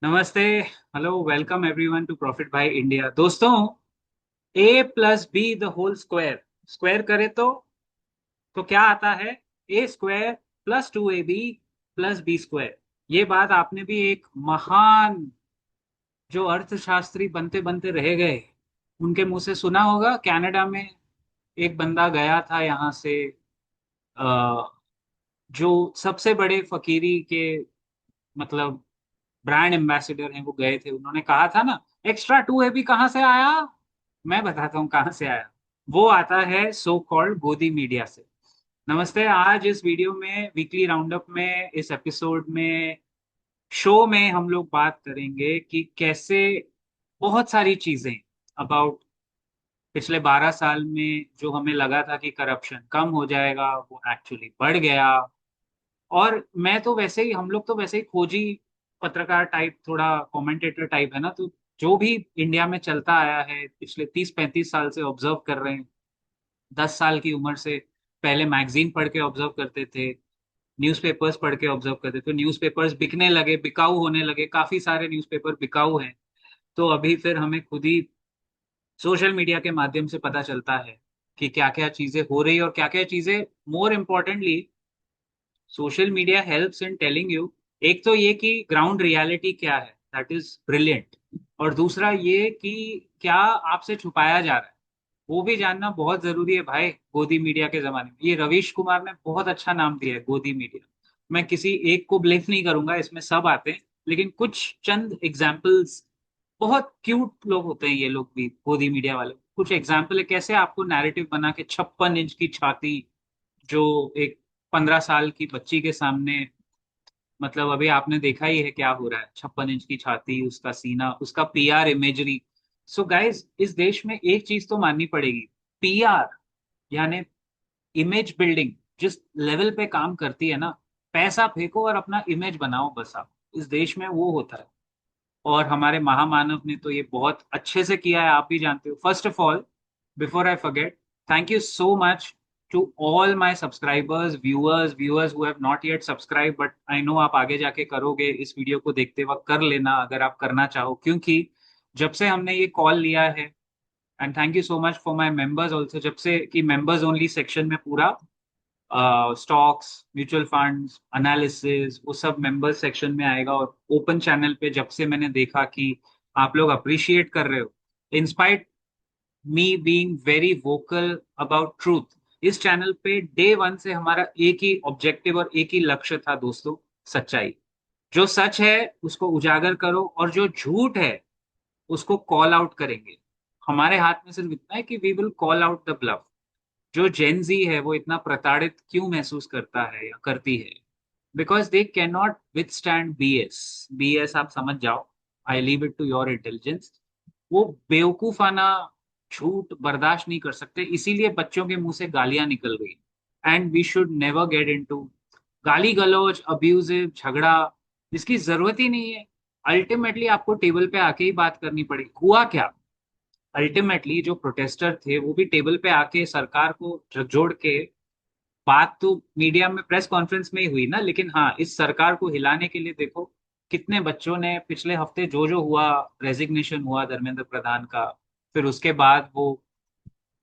नमस्ते। Hello, welcome everyone to profit by India. दोस्तों, A plus B the whole square square करे तो क्या आता है? A square plus 2ab plus B square. ये बात आपने भी एक महान जो अर्थशास्त्री बनते बनते रह गए उनके मुंह से सुना होगा। कनाडा में एक बंदा गया था यहाँ से, जो सबसे बड़े फकीरी के मतलब ब्रांड एम्बेसडर हैं, वो गए थे। उन्होंने कहा था ना, एक्स्ट्रा 2ab कहाँ से आया? मैं बताता हूँ कहाँ से आया। वो आता है सो कॉल्ड गोदी मीडिया से। नमस्ते। आज इस वीडियो में, वीकली राउंडअप में, इस एपिसोड में, शो में हम लोग बात करेंगे कि कैसे बहुत सारी चीजें अबाउट पिछले 12 साल में जो हमें लगा था कि करप्शन कम हो जाएगा, वो एक्चुअली बढ़ गया। और मैं तो वैसे ही, हम लोग तो वैसे ही खोजी पत्रकार टाइप, थोड़ा कमेंटेटर टाइप है ना, तो जो भी इंडिया में चलता आया है पिछले 30-35 साल से ऑब्जर्व कर रहे हैं। 10 साल की उम्र से पहले मैगजीन पढ़ के ऑब्जर्व करते थे, न्यूज़पेपर्स पढ़ के ऑब्जर्व करते थे, न्यूज़पेपर्स बिकने लगे, बिकाऊ होने लगे, काफी सारे न्यूज़पेपर बिकाऊ हैं। तो अभी फिर हमें खुद ही सोशल मीडिया के माध्यम से पता चलता है कि क्या क्या चीजें हो रही और क्या क्या चीजें, more importantly, social media helps in telling you. एक तो ये कि ग्राउंड रियलिटी क्या है, दैट इज ब्रिलियंट। और दूसरा ये कि क्या आपसे छुपाया जा रहा है, वो भी जानना बहुत जरूरी है भाई। गोदी मीडिया के जमाने में ये रवीश कुमार ने बहुत अच्छा नाम दिया है, गोदी मीडिया। मैं किसी एक को ब्लेम नहीं करूंगा, इसमें सब आते हैं, लेकिन कुछ चंद एग्जाम्पल्स। बहुत क्यूट लोग होते हैं ये लोग भी, गोदी मीडिया वाले। कुछ एग्जाम्पल है कैसे आपको नैरेटिव बना के 56 इंच की छाती, जो एक 15 साल की बच्ची के सामने, मतलब अभी आपने देखा ही है क्या हो रहा है, 56 इंच की छाती, उसका सीना, उसका पीआर इमेजरी। सो गाइस, इस देश में एक चीज तो माननी पड़ेगी, पीआर यानी इमेज बिल्डिंग जिस लेवल पे काम करती है ना, पैसा फेंको और अपना इमेज बनाओ बस। आप इस देश में वो होता है। और हमारे महामानव ने तो ये बहुत अच्छे से किया है, आप भी जानते हो। First of all, before I forget, thank you so much to all my subscribers, viewers who have not yet subscribe, but I know आप आगे जाके करोगे। इस वीडियो को देखते वक्त कर लेना अगर आप करना चाहो, क्योंकि जब से हमने ये कॉल लिया है, and thank you so much for my members also, जब से कि मेंबर्स ओनली सेक्शन में पूरा स्टॉक्स, म्यूचुअल फंड्स, एनालिसिस, वो सब मेंबर्स सेक्शन में आएगा। और ओपन चैनल पे जब से मैंने देखा कि आप लोग अप्रिशिएट कर रहे हो, in spite me being very vocal about truth, इस चैनल पे डे वन से हमारा एक ही ऑब्जेक्टिव और एक ही लक्ष्य था दोस्तों, सच्चाई। जो सच है उसको उजागर करो, और जो झूठ है उसको कॉल आउट करेंगे। हमारे हाथ में सिर्फ इतना है कि we will call out the bluff. जो जेनजी है वो इतना प्रताड़ित क्यों महसूस करता है या करती है? Because they can not withstand BS. BS आप समझ जाओ, I leave it to your intelligence. वो बेवकूफाना झूठ बर्दाश्त नहीं कर सकते, इसीलिए बच्चों के मुंह से गालियां निकल गई। And we should never get into गाली गलौज, अब्यूजिव झगड़ा, इसकी जरूरत ही नहीं है। अल्टीमेटली आपको टेबल पे आके ही बात करनी पड़ेगी। हुआ क्या? अल्टीमेटली जो प्रोटेस्टर थे वो भी टेबल पे आके सरकार को झकझोर के, बात तो मीडिया में प्रेस कॉन्फ्रेंस में ही हुई ना, लेकिन हाँ, इस सरकार को हिलाने के लिए देखो कितने बच्चों ने पिछले हफ्ते जो जो हुआ, रेजिग्नेशन हुआ धर्मेंद्र प्रधान का, फिर उसके बाद वो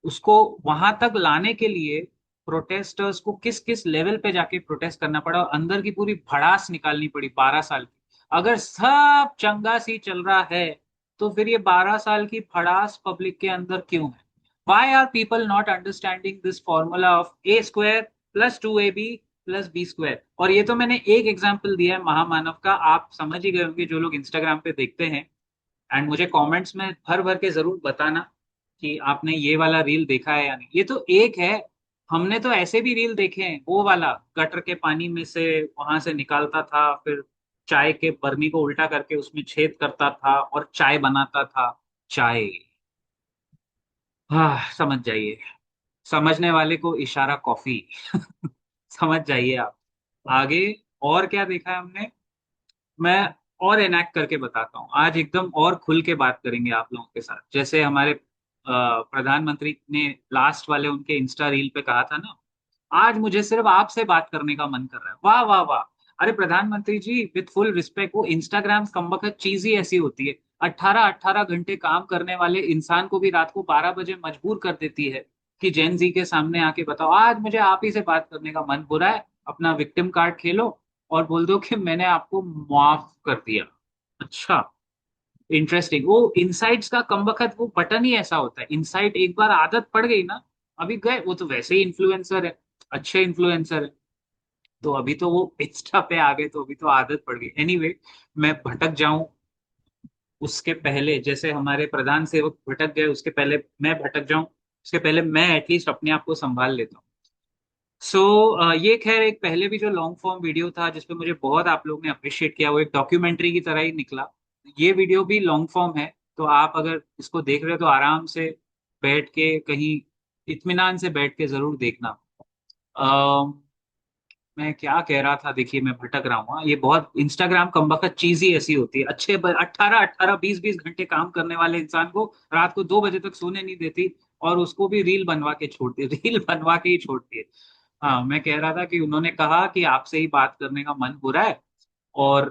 उसको वहां तक लाने के लिए प्रोटेस्टर्स को किस किस लेवल पे जाके प्रोटेस्ट करना पड़ा, और अंदर की पूरी भड़ास निकालनी पड़ी 12 साल की। अगर सब चंगा सी चल रहा है तो फिर ये 12 साल की भड़ास पब्लिक के अंदर क्यों है? Why are people not understanding this formula of a square plus 2ab plus B square? और ये तो मैंने एक एग्जाम्पल दिया है महामानव का, आप समझ ही गए होंगे जो लोग इंस्टाग्राम पे देखते हैं। एंड मुझे कमेंट्स में भर भर के जरूर बताना कि आपने ये वाला रील देखा है या नहीं। ये तो एक है, हमने तो ऐसे भी रील देखे हैं, वो वाला गटर के पानी में से वहां से निकालता था, फिर चाय के बरनी को उल्टा करके उसमें छेद करता था और चाय बनाता था। चाय, हाँ समझ जाइए, समझने वाले को इशारा कॉफी। समझ जाइए आप। आगे और क्या देखा है हमने, मैं और एनैक्ट करके बताता हूँ। आज एकदम और खुल के बात करेंगे आप लोगों के साथ, जैसे हमारे प्रधानमंत्री ने लास्ट वाले उनके इंस्टा रील पे कहा था ना, आज मुझे सिर्फ आपसे बात करने का मन कर रहा है। वाह वाह वाह! अरे प्रधानमंत्री जी, विथ फुल रिस्पेक्ट, वो इंस्टाग्राम कमबख्त चीज ही ऐसी होती है। 18-18 घंटे काम करने वाले इंसान को भी रात को 12 बजे मजबूर कर देती है कि जेन जी के सामने आके बताओ आज मुझे आप ही से बात करने का मन बुरा है, अपना विक्टिम कार्ड खेलो और बोल दो कि मैंने आपको माफ कर दिया। अच्छा, इंटरेस्टिंग। वो इनसाइट्स का कमबख्त वो बटन ही ऐसा होता है, इनसाइट एक बार आदत पड़ गई ना, अभी गए। वो तो वैसे ही इन्फ्लुएंसर है, अच्छे इन्फ्लुएंसर है, तो अभी तो वो इंस्टा पे आ गए तो अभी तो आदत पड़ गई। एनीवे, मैं भटक जाऊं उसके पहले, जैसे हमारे प्रधान सेवक भटक गए उसके पहले मैं भटक जाऊं, उसके पहले मैं एटलीस्ट अपने आप को संभाल लेता हूँ। सो ये खैर एक पहले भी जो लॉन्ग फॉर्म वीडियो था जिसपे मुझे बहुत आप लोगों ने अप्रिशिएट किया, वो एक डॉक्यूमेंट्री की तरह ही निकला। ये वीडियो भी लॉन्ग फॉर्म है, तो आप अगर इसको देख रहे हो तो आराम से बैठ के कहीं इत्मीनान से बैठ के जरूर देखना। मैं क्या कह रहा था, देखिए मैं भटक रहा हूँ। हाँ, ये बहुत इंस्टाग्राम कमबख्त चीज ही ऐसी होती है। अच्छे 18-18 20-20 घंटे काम करने वाले इंसान को रात को 2 बजे तक सोने नहीं देती, और उसको भी रील बनवा के छोड़ती है, रील बनवा के ही छोड़ती है। हाँ, मैं कह रहा था कि उन्होंने कहा कि आपसे ही बात करने का मन बुरा है, और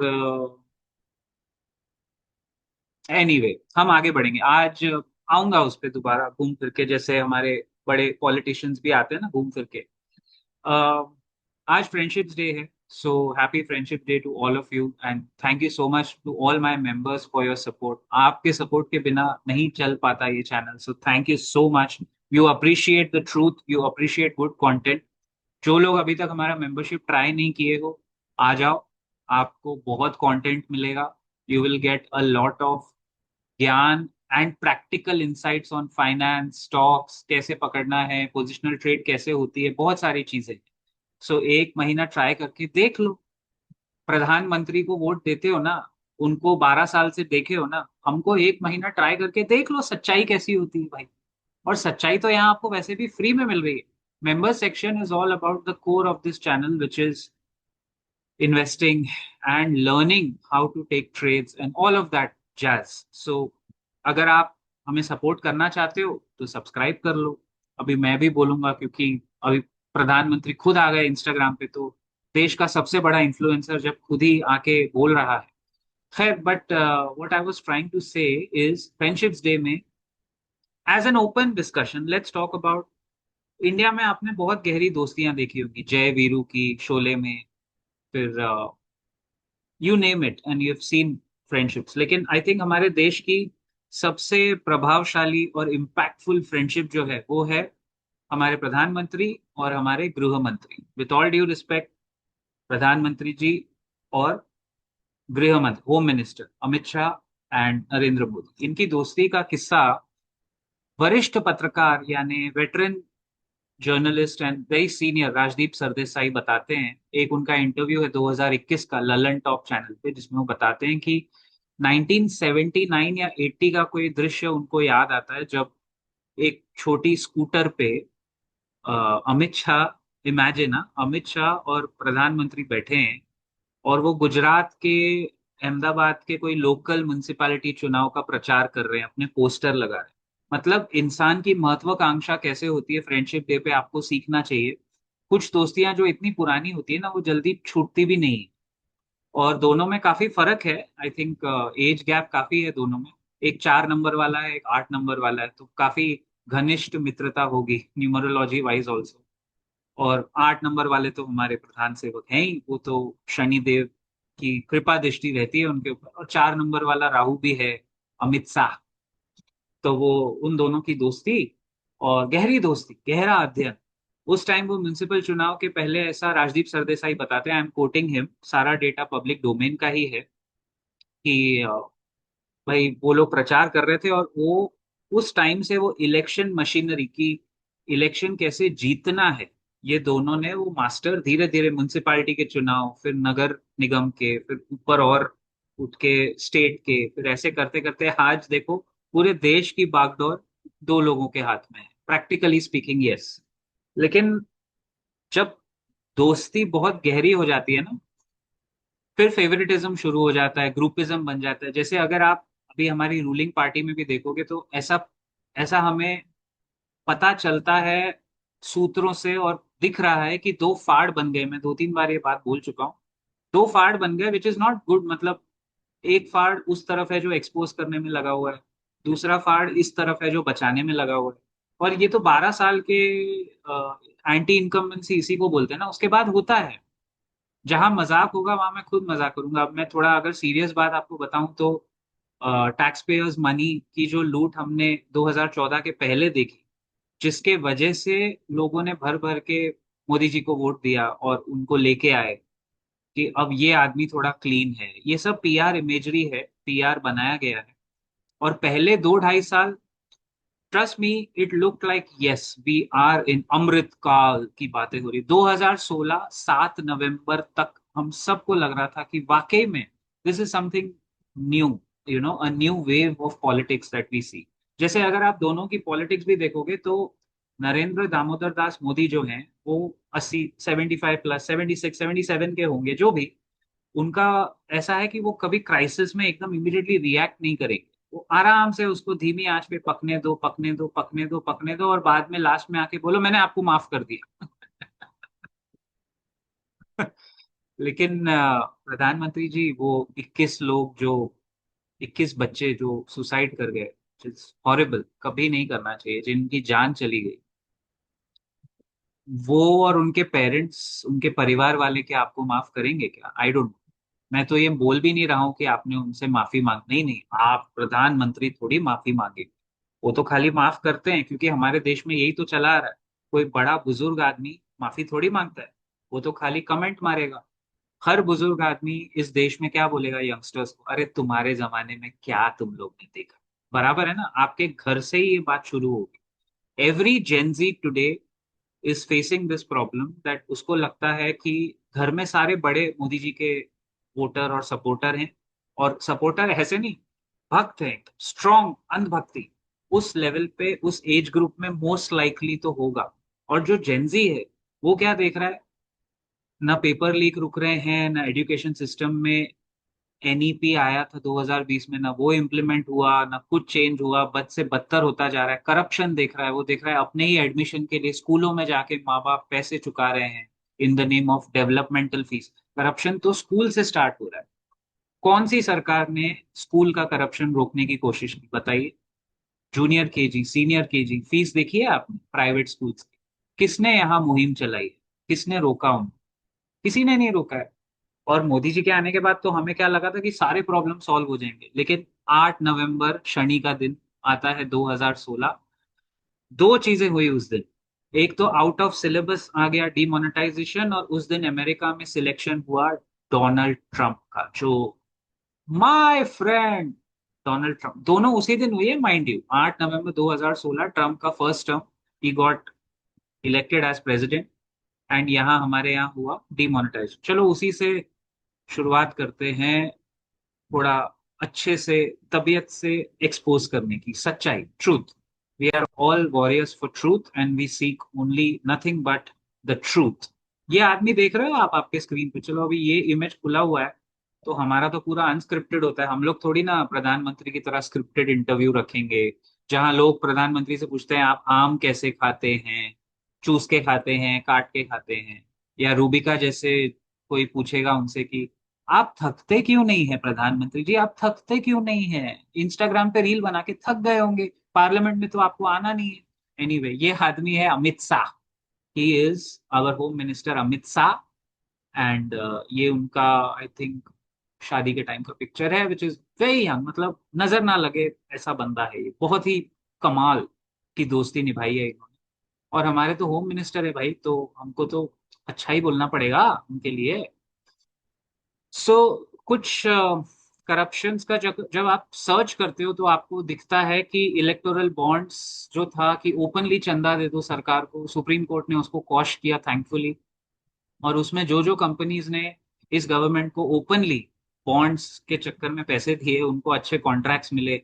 एनीवे हम आगे बढ़ेंगे। आज आऊंगा उस पर दोबारा घूम फिर के, जैसे हमारे बड़े पॉलिटिशियंस भी आते हैं ना घूम फिर के। Uh, आज फ्रेंडशिप्स डे है, so happy friendship day to all of you, and thank you so much to all my members for your support. आपके सपोर्ट के बिना नहीं चल पाता ये channel, so thank you so much. You appreciate the truth, you appreciate good content. जो लोग अभी तक हमारा मेंबरशिप ट्राई नहीं किए हो, आ जाओ, आपको बहुत कंटेंट मिलेगा। You will get a lot of ज्ञान and practical insights on finance, stocks कैसे पकड़ना है, पोजिशनल ट्रेड कैसे होती है, बहुत सारी चीजें। सो एक महीना ट्राई करके देख लो। प्रधानमंत्री को वोट देते हो ना, उनको 12 साल से देखे हो ना, हमको एक महीना ट्राई करके देख लो सच्चाई कैसी होती है भाई। और सच्चाई तो यहाँ आपको वैसे भी फ्री में मिल रही है। Member section is all about the core of this channel, which is investing and learning how to take trades and all of that jazz. So अगर आप हमें सपोर्ट करना चाहते हो तो सब्सक्राइब कर लो। अभी मैं भी बोलूंगा क्योंकि अभी प्रधानमंत्री खुद आ गए इंस्टाग्राम पे, तो देश का सबसे बड़ा इन्फ्लुएंसर जब खुद ही आके बोल रहा है। खैर, but what I was trying to say is friendships day में as an open discussion let's talk about India में। आपने बहुत गहरी दोस्तियां देखी होंगी, जय वीरू की शोले में, फिर you name it and you have seen friendships. लेकिन आई थिंक हमारे देश की सबसे प्रभावशाली और इम्पैक्टफुल फ्रेंडशिप जो है वो है हमारे प्रधानमंत्री और हमारे गृह मंत्री। विथ ऑल ड्यू रिस्पेक्ट, प्रधानमंत्री जी और गृह मंत्री home minister Amit Shah and Narendra Modi, इनकी दोस्ती का किस्सा वरिष्ठ पत्रकार यानी veteran journalist and very senior Rajdeep Sardesai बताते हैं। एक उनका इंटरव्यू है 2021 का ललन टॉप चैनल पे, जिसमें वो बताते हैं कि 1979 या 80 का कोई दृश्य उनको याद आता है, जब एक छोटी स्कूटर पे अमित शाह, इमेजिन ना, अमित शाह और प्रधानमंत्री बैठे हैं, और वो गुजरात के अहमदाबाद के कोई लोकल म्युनिसिपैलिटी चुनाव का प्रचार कर रहे हैं, अपने पोस्टर लगा रहे हैं। मतलब इंसान की महत्वाकांक्षा कैसे होती है, फ्रेंडशिप डे पे आपको सीखना चाहिए। कुछ दोस्तियां जो इतनी पुरानी होती है ना, वो जल्दी छूटती भी नहीं। और दोनों में काफी फर्क है, आई थिंक एज गैप काफी है दोनों में। एक 4 नंबर वाला है, एक 8 नंबर वाला है, तो काफी घनिष्ठ मित्रता होगी न्यूमरोलॉजी वाइज ऑल्सो। और 8 नंबर वाले तो हमारे प्रधान सेवक हैं ही, वो तो शनि देव की कृपा दृष्टि रहती है उनके ऊपर। और 4 नंबर वाला राहु भी है, अमित शाह। तो वो उन दोनों की दोस्ती और गहरी दोस्ती, गहरा अध्ययन। उस टाइम वो म्युनिसिपल चुनाव के पहले, ऐसा राजदीप सरदेसाई बताते हैं, आई एम कोटिंग हिम, सारा डेटा पब्लिक डोमेन का ही है, कि भाई वो लोग प्रचार कर रहे थे, और वो उस टाइम से वो इलेक्शन मशीनरी की, इलेक्शन कैसे जीतना है, ये दोनों ने वो मास्टर धीरे धीरे म्युनिसिपैलिटी के चुनाव, फिर नगर निगम के, फिर ऊपर और उठ के स्टेट के, फिर ऐसे करते करते आज देखो पूरे देश की बागडोर दो लोगों के हाथ में है, प्रैक्टिकली स्पीकिंग, यस। लेकिन जब दोस्ती बहुत गहरी हो जाती है ना, फिर फेवरेटिज्म शुरू हो जाता है, ग्रुपिज्म बन जाता है। जैसे अगर आप अभी हमारी रूलिंग पार्टी में भी देखोगे तो ऐसा ऐसा हमें पता चलता है सूत्रों से, और दिख रहा है कि दो फाड़ बन गए। मैं 2-3 बार ये बात बोल चुका हूँ दो फाड़ बन गए, विच इज नॉट गुड। मतलब एक फाड़ उस तरफ है जो एक्सपोज करने में लगा हुआ है, दूसरा फाड़ इस तरफ है जो बचाने में लगा हुआ है। और ये तो 12 साल के एंटी इनकम्बेंसी इसी को बोलते हैं ना, उसके बाद होता है। जहां मजाक होगा वहां मैं खुद मजाक करूंगा। अब मैं थोड़ा अगर सीरियस बात आपको बताऊं तो टैक्स पेयर्स मनी की जो लूट हमने 2014 के पहले देखी, जिसके वजह से लोगों ने भर भर के मोदी जी को वोट दिया और उनको लेके आए कि अब ये आदमी थोड़ा क्लीन है, ये सब पीआर इमेजरी है, पीआर बनाया गया है। और पहले 2 ढाई साल, trust me, it look like yes we are in अमृत काल की बातें हो रही। 2016 7 नवंबर तक हम सबको लग रहा था कि वाकई में this is something new, a new wave of politics that we see. जैसे अगर आप दोनों की पॉलिटिक्स भी देखोगे तो नरेंद्र दामोदर दास मोदी जो हैं वो 80, 75 प्लस, 76, 77 के होंगे जो भी। उनका ऐसा है कि वो कभी क्राइसिस में एकदम इमीडिएटली रिएक्ट नहीं करेंगे। वो आराम से उसको धीमी आंच पे पकने दो, पकने दो, पकने दो, पकने दो, और बाद में लास्ट में आके बोलो मैंने आपको माफ कर दिया। लेकिन प्रधानमंत्री जी, वो 21 लोग जो 21 बच्चे जो सुसाइड कर गए, हॉरिबल, कभी नहीं करना चाहिए, जिनकी जान चली गई, वो और उनके पेरेंट्स, उनके परिवार वाले क्या आपको माफ करेंगे क्या? I don't. मैं तो ये बोल भी नहीं रहा हूं कि आपने उनसे माफी मांग, नहीं नहीं, आप प्रधानमंत्री थोड़ी माफी मांगे। वो तो खाली माफ करते हैं क्योंकि हमारे देश में यही तो चला आ रहा है। कोई बड़ा बुजुर्ग आदमी माफी थोड़ी मांगता है, वो तो खाली कमेंट मारेगा। हर बुजुर्ग आदमी इस देश में क्या बोलेगा यंगस्टर्स को? अरे तुम्हारे जमाने में क्या तुम लोग ने देखा। बराबर है ना, आपके घर से ही ये बात शुरू होगी। Every Gen Z today is facing this problem, that उसको लगता है कि घर में सारे बड़े मोदी जी के वोटर और सपोर्टर हैं। और सपोर्टर ऐसे नहीं, भक्त हैं, स्ट्रॉन्ग अंधभक्ति उस लेवल पे, उस एज ग्रुप में मोस्ट लाइकली तो होगा। और जो जेंजी है वो क्या देख रहा है? ना पेपर लीक रुक रहे हैं, ना एजुकेशन सिस्टम में एनईपी आया था 2020 में, ना वो इम्प्लीमेंट हुआ, ना कुछ चेंज हुआ, बद से बदतर होता जा रहा है। करप्शन देख रहा है, वो देख रहा है अपने ही एडमिशन के लिए स्कूलों में जाके माँ बाप पैसे चुका रहे हैं in the name of developmental fees. Corruption तो स्कूल से स्टार्ट हो रहा है। कौन सी सरकार ने स्कूल का करप्शन रोकने की कोशिश की बताइए? Junior KG, senior KG fees देखी है आपने प्राइवेट स्कूल्स की? किसने यहाँ मुहिम चलाई है? किसने रोका उनको? किसी ने नहीं रोका है। और मोदी जी के आने के बाद तो हमें क्या लगा था कि सारे प्रॉब्लम सॉल्व हो जाएंगे, लेकिन 8 नवंबर शनि का दिन आता है 2016। दो चीजें हुई उस दिन। एक तो आउट ऑफ सिलेबस आ गया डिमोनेटाइजेशन, और उस दिन अमेरिका में सिलेक्शन हुआ डोनाल्ड ट्रंप का, जो माय फ्रेंड डोनाल्ड ट्रंप। दोनों उसी दिन हुई है माइंड यू, 8 नवंबर 2016 ट्रंप का first term, he got elected as president. And यहाँ हमारे यहाँ हुआ डिमोनेटाइजेशन। चलो उसी से शुरुआत करते हैं, थोड़ा अच्छे से, तबीयत से एक्सपोज करने की सच्चाई, truth. We are all warriors for truth and we seek only nothing but the truth. ये आदमी देख रहे हो आप आपके स्क्रीन पे? चलो अभी ये इमेज खुला हुआ है, तो हमारा तो पूरा अनस्क्रिप्टेड होता है। हम लोग थोड़ी ना प्रधानमंत्री की तरह स्क्रिप्टेड इंटरव्यू रखेंगे, जहां लोग प्रधानमंत्री से पूछते हैं आप आम कैसे खाते हैं, चूस के खाते हैं, काट के खाते हैं। या रूबिका जैसे कोई पूछेगा उनसे कि आप थकते क्यों नहीं है प्रधानमंत्री जी, आप थकते क्यों नहीं है? इंस्टाग्राम पे रील बना के थक गए होंगे, पार्लियामेंट में तो आपको आना नहीं है। एनीवे, ये आदमी है Amit Shah. He is our home minister Amit Shah. And ये उनका, आई थिंक, शादी के टाइम का पिक्चर है, विच इज वेरी यंग। मतलब नजर ना लगे ऐसा बंदा है ये, बहुत ही कमाल की दोस्ती निभाई है इन्होंने। और हमारे तो होम मिनिस्टर है भाई, तो हमको तो अच्छा ही बोलना पड़ेगा उनके लिए। सो कुछ करप्शंस का जब जब आप सर्च करते हो तो आपको दिखता है कि इलेक्टोरल बॉन्ड्स जो था कि ओपनली चंदा दे दो सरकार को, सुप्रीम कोर्ट ने उसको कॉश किया थैंकफुली। और उसमें जो जो कंपनीज ने इस गवर्नमेंट को ओपनली बॉन्ड्स के चक्कर में पैसे दिए, उनको अच्छे कॉन्ट्रैक्ट्स मिले।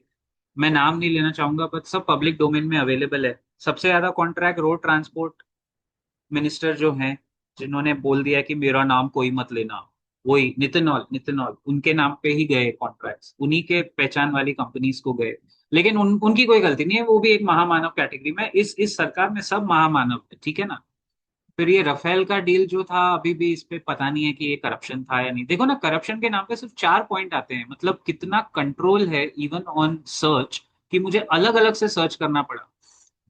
मैं नाम नहीं लेना चाहूंगा, बट सब पब्लिक डोमेन में अवेलेबल है। सबसे ज्यादा कॉन्ट्रैक्ट रोड ट्रांसपोर्ट मिनिस्टर जो हैं, जिन्होंने बोल दिया कि मेरा नाम कोई मत लेना, वही नितिनॉल उनके नाम पे ही गए कॉन्ट्रैक्ट्स, उन्हीं के पहचान वाली कंपनीज को गए। लेकिन उनकी कोई गलती नहीं है, वो भी एक महामानव कैटेगरी में, इस सरकार में सब महामानव है, ठीक है ना। फिर ये रफेल का डील जो था, अभी भी इस पे पता नहीं है कि ये करप्शन था या नहीं। देखो ना, करप्शन के नाम पे सिर्फ 4 पॉइंट आते हैं, मतलब कितना कंट्रोल है इवन ऑन सर्च, कि मुझे अलग अलग से सर्च करना पड़ा।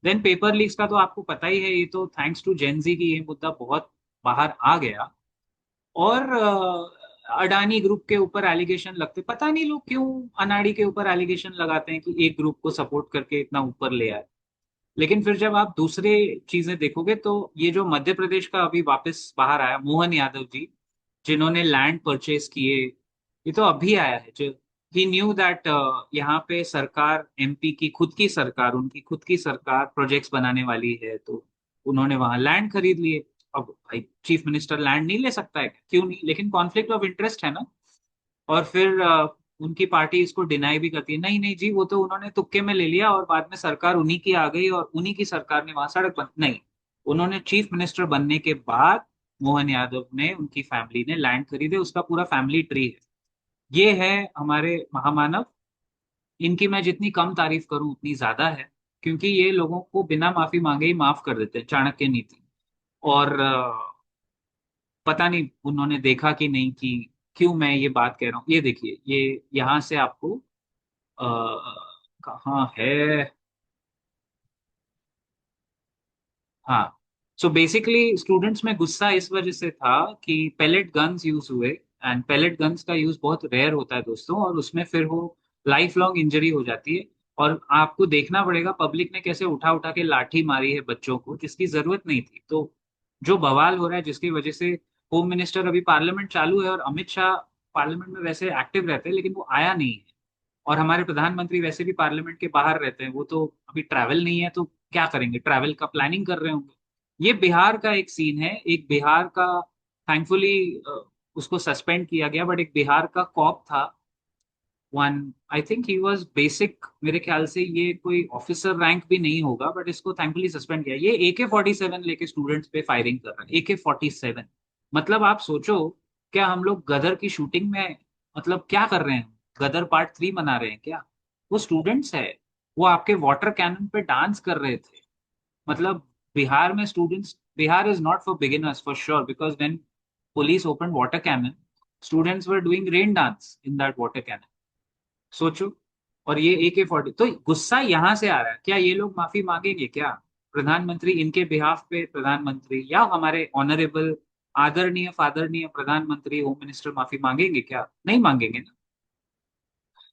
देन पेपर लीक्स का तो आपको पता ही है, ये तो थैंक्स टू जेनजी की ये मुद्दा बहुत बाहर आ गया। और अडानी ग्रुप के ऊपर एलिगेशन लगते, पता नहीं लोग क्यों अनाड़ी के ऊपर एलिगेशन लगाते हैं कि एक ग्रुप को सपोर्ट करके इतना ऊपर ले आए। लेकिन फिर जब आप दूसरे चीजें देखोगे तो ये जो मध्य प्रदेश का अभी वापस बाहर आया मोहन यादव जी, जिन्होंने लैंड परचेज किए, ये तो अभी आया है। जो ही न्यू दैट यहाँ पे सरकार, एमपी की खुद की सरकार, उनकी खुद की सरकार प्रोजेक्ट्स बनाने वाली है, तो उन्होंने वहां लैंड खरीद लिए। अब भाई चीफ मिनिस्टर लैंड नहीं ले सकता है क्या? क्यों नहीं, लेकिन कॉन्फ्लिक्ट ऑफ इंटरेस्ट है ना। और फिर उनकी पार्टी इसको डिनाई भी करती है, नहीं नहीं जी वो तो उन्होंने तुक्के में ले लिया और बाद में सरकार उन्हीं की आ गई और उन्हीं की सरकार ने वहां सड़क बन, नहीं, उन्होंने चीफ मिनिस्टर बनने के बाद मोहन यादव ने, उनकी फैमिली ने लैंड खरीदे, उसका पूरा फैमिली ट्री है। ये है हमारे महामानव। इनकी मैं जितनी कम तारीफ करूं उतनी ज्यादा है, क्योंकि ये लोगों को बिना माफी मांगे ही माफ कर देते हैं, चाणक्य नीति। और पता नहीं उन्होंने देखा कि नहीं कि क्यों मैं ये बात कह रहा हूँ। ये देखिए, ये यहाँ से आपको कहाँ है, हाँ। सो बेसिकली स्टूडेंट्स में गुस्सा इस वजह से था कि पेलेट गन्स यूज हुए, एंड पेलेट गन्स का यूज बहुत रेयर होता है दोस्तों, और उसमें फिर वो लाइफ लॉन्ग इंजरी हो जाती है। और आपको देखना पड़ेगा पब्लिक ने कैसे उठा उठा के लाठी मारी है बच्चों को, जिसकी जरूरत नहीं थी। तो जो बवाल हो रहा है जिसकी वजह से, होम मिनिस्टर, अभी पार्लियामेंट चालू है और अमित शाह पार्लियामेंट में वैसे एक्टिव रहते हैं लेकिन वो आया नहीं है। और हमारे प्रधानमंत्री वैसे भी पार्लियामेंट के बाहर रहते हैं, वो तो अभी ट्रैवल नहीं है, तो क्या करेंगे, ट्रैवल का प्लानिंग कर रहे होंगे। ये बिहार का एक सीन है, एक बिहार का, थैंकफुली उसको सस्पेंड किया गया, बट एक बिहार का कॉप था one, I think he was basic, मेरे ख्याल से ये कोई ऑफिसर रैंक भी नहीं होगा, बट इसको थैंकफुली सस्पेंड किया। ये AK-47 लेके स्टूडेंट्स पे फायरिंग कर रहा है, AK-47। मतलब आप सोचो, क्या हम लोग गदर की शूटिंग में, मतलब क्या कर रहे हैं, गदर पार्ट 3 मना रहे हैं क्या? वो स्टूडेंट्स है, वो आपके वाटर कैनन पे डांस कर रहे थे। मतलब बिहार में students, Bihar is not for beginners for sure, because when police opened water cannon, students were doing rain dance in that water cannon, सोचो। और ये AK-40, तो गुस्सा यहां से आ रहा है। क्या ये लोग माफी मांगेंगे क्या? प्रधानमंत्री, इनके बिहाफ पे प्रधानमंत्री या हमारे ऑनरेबल आदरणीय फादरणीय प्रधानमंत्री, होम मिनिस्टर माफी मांगेंगे क्या? नहीं मांगेंगे ना।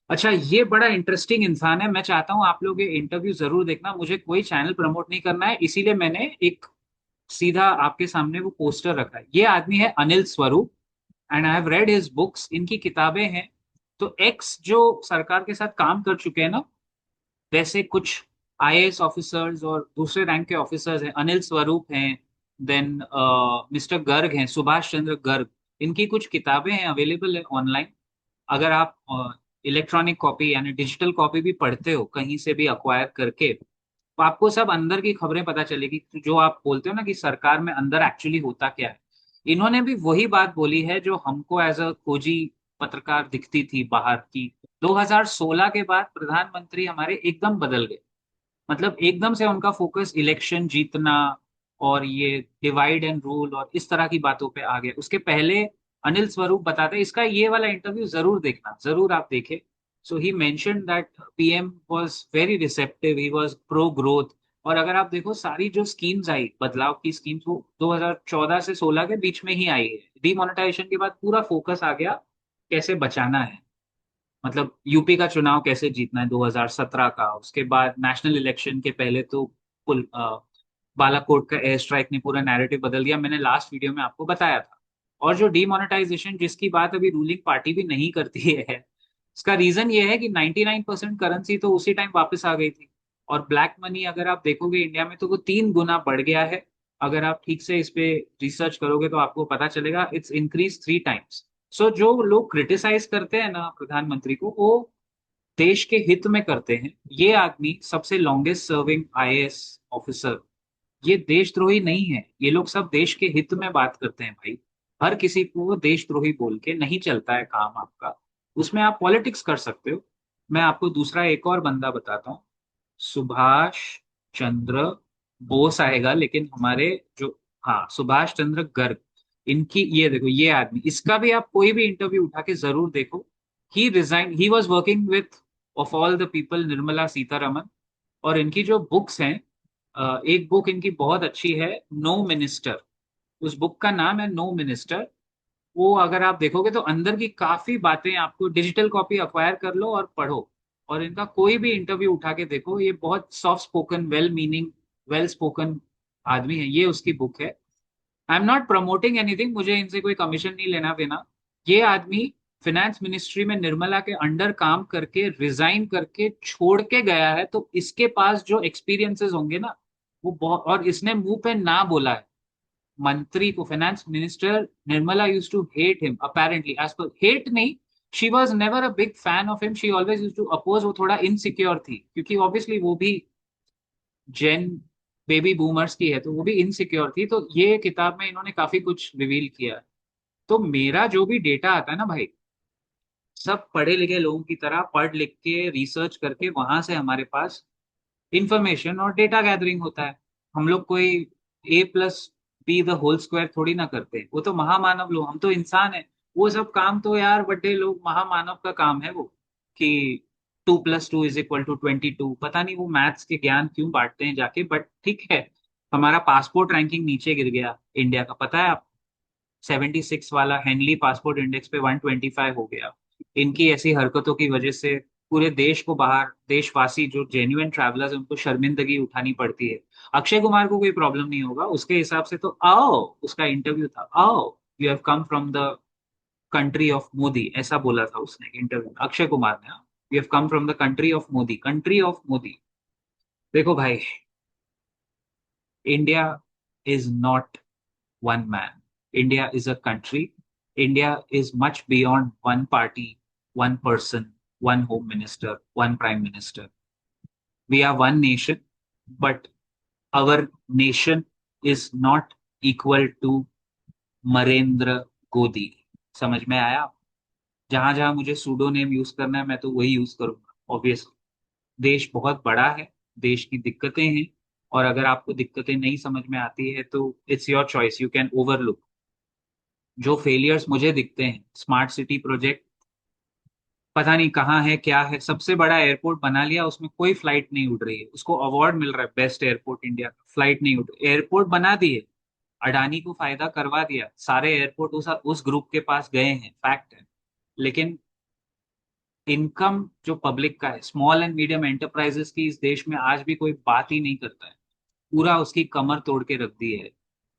अच्छा, ये बड़ा इंटरेस्टिंग इंसान है, मैं चाहता हूं आप लोग ये इंटरव्यू जरूर देखना। मुझे कोई चैनल प्रमोट नहीं करना है, इसीलिए मैंने एक सीधा आपके सामने वो पोस्टर रखा है। ये आदमी है Anil Swarup, and I have read his books, इनकी किताबें हैं। तो एक्स जो सरकार के साथ काम कर चुके हैं ना, वैसे कुछ IAS ऑफिसर्स और दूसरे रैंक के ऑफिसर्स हैं, अनिल स्वरूप हैं, देन मिस्टर गर्ग हैं, सुभाष चंद्र गर्ग। इनकी कुछ किताबें हैं, अवेलेबल है ऑनलाइन। अगर आप इलेक्ट्रॉनिक कॉपी यानी डिजिटल कॉपी भी पढ़ते हो कहीं से भी अक्वायर करके, तो आपको सब अंदर की खबरें पता चलेगी। तो जो आप बोलते हो ना कि सरकार में अंदर एक्चुअली होता क्या है, इन्होंने भी वही बात बोली है जो हमको एज अ खोजी पत्रकार दिखती थी बाहर की। 2016 के बाद प्रधानमंत्री हमारे एकदम बदल गए, मतलब एकदम से उनका फोकस इलेक्शन जीतना और ये डिवाइड एंड रूल और इस तरह की बातों पे आ गया। उसके पहले अनिल स्वरूप बताते, इसका ये वाला इंटरव्यू जरूर देखना, जरूर आप देखें। So he mentioned that PM was very receptive, he was pro growth. और अगर आप देखो सारी जो स्कीम्स आई, बदलाव की स्कीम्स, वो 2014 से 16 के बीच में ही आई है। डिमोनेटाइजेशन के बाद पूरा फोकस आ गया कैसे बचाना है, मतलब यूपी का चुनाव कैसे जीतना है 2017 का। उसके बाद नेशनल इलेक्शन के पहले तो बालाकोट का एयर स्ट्राइक ने पूरा नैरेटिव बदल दिया, मैंने लास्ट वीडियो में आपको बताया था। और जो डीमोनेटाइजेशन जिसकी बात अभी रूलिंग पार्टी भी नहीं करती है, इसका रीजन ये है कि 99% करेंसी तो उसी टाइम वापस आ गई थी। और ब्लैक मनी अगर आप देखोगे इंडिया में तो वो 3 गुना बढ़ गया है। अगर आप ठीक से इस पे रिसर्च करोगे तो आपको पता चलेगा, इट्स इंक्रीज 3 टाइम्स। सो जो लोग क्रिटिसाइज करते हैं ना प्रधानमंत्री को, वो देश के हित में करते हैं। ये आदमी सबसे लॉन्गेस्ट सर्विंग IAS ऑफिसर, ये देशद्रोही नहीं है। ये लोग सब देश के हित में बात करते हैं भाई। हर किसी को वो देशद्रोही बोल के नहीं चलता है काम आपका, उसमें आप पॉलिटिक्स कर सकते हो। मैं आपको दूसरा एक और बंदा बताता हूँ, सुभाष चंद्र बोस आएगा, लेकिन हमारे जो हाँ, सुभाष चंद्र गर्ग। इनकी ये देखो, ये आदमी, इसका भी आप कोई भी इंटरव्यू उठा के जरूर देखो। He resign, he was working with, of all the people, Nirmala Sitharaman. और इनकी जो बुक्स हैं, एक बुक इनकी बहुत अच्छी है, नो मिनिस्टर। उस बुक का नाम है नो मिनिस्टर। वो अगर आप देखोगे तो अंदर की काफी बातें, आपको डिजिटल कॉपी अक्वायर कर लो और पढ़ो। और इनका कोई भी इंटरव्यू उठा के देखो, ये बहुत soft spoken, well meaning, well spoken आदमी है। ये उसकी बुक है। I am not promoting anything, मुझे इनसे कोई कमीशन नहीं लेना देना। ये आदमी फिनेंस मिनिस्ट्री में निर्मला के अंडर काम करके रिजाइन करके छोड़ के गया है, तो इसके पास जो एक्सपीरियंसेस होंगे ना, वो बहुत। और इसने मुंह पे ना बोला है मंत्री को, finance minister Nirmala use to hate him apparently, as per hate नहीं, she was never a big fan of him, she always use to oppose. वो थोड़ा इनसिक्योर थी, क्योंकि ऑब्वियसली वो भी जेन बेबी बूमर्स की है, तो वो भी इनसिक्योर थी। तो ये किताब में इन्होंने काफी कुछ रिवील किया है। तो मेरा जो भी डेटा आता है ना भाई, सब पढ़े लिखे लोगों की तरह पढ़ लिख के रिसर्च करके वहां से हमारे पास इंफॉर्मेशन और डेटा गैदरिंग होता है। हम लोग कोई A+B द होल स्क्वायर थोड़ी ना करते, वो तो महामानव लोग, हम तो इंसान है। वो सब काम तो यार बड़े लोग, महामानव का काम है वो, कि 2+2 = 22। पता नहीं वो मैथ्स के ज्ञान क्यों बांटते हैं जाके, बट ठीक है। हमारा पासपोर्ट रैंकिंग नीचे गिर गया इंडिया का, पता है आप? 76 वाला हेनली पासपोर्ट इंडेक्स पे 125 हो गया। इनकी ऐसी हरकतों की वजह से पूरे देश को, बाहर देशवासी जो जेन्युइन ट्रैवलर्स, उनको शर्मिंदगी उठानी पड़ती है। अक्षय कुमार को कोई प्रॉब्लम नहीं होगा उसके हिसाब से, तो आओ, उसका इंटरव्यू था, आओ, you have come from the country of Modi, ऐसा बोला था उसने इंटरव्यू में, अक्षय कुमार ने। You have come from the country of Modi, country of Modi. देखो भाई, India is not one man. India is a country. India is much beyond one party, one person, one home minister, one prime minister. We are one nation, but our nation is not equal to Marendra गोदी। समझ में आया? जहां जहां मुझे pseudo name use करना है, मैं तो वही यूज करूंगा ऑब्वियसली। देश बहुत बड़ा है, देश की दिक्कतें हैं, और अगर आपको दिक्कतें नहीं समझ में आती है तो it's your choice, you can overlook. जो फेलियर्स मुझे दिखते हैं, स्मार्ट सिटी प्रोजेक्ट पता नहीं कहाँ है, क्या है, सबसे बड़ा एयरपोर्ट बना लिया, उसमें कोई फ्लाइट नहीं उड़ रही है, उसको अवार्ड मिल रहा है बेस्ट एयरपोर्ट इंडिया का, फ्लाइट नहीं उड़ रही, एयरपोर्ट बना दिए, अडानी को फायदा करवा दिया, सारे एयरपोर्ट उस ग्रुप के पास गए हैं, फैक्ट है। लेकिन इनकम जो पब्लिक का है, स्मॉल एंड मीडियम एंटरप्राइजेस की, इस देश में आज भी कोई बात ही नहीं करता है। पूरा उसकी कमर तोड़ के रख दी है।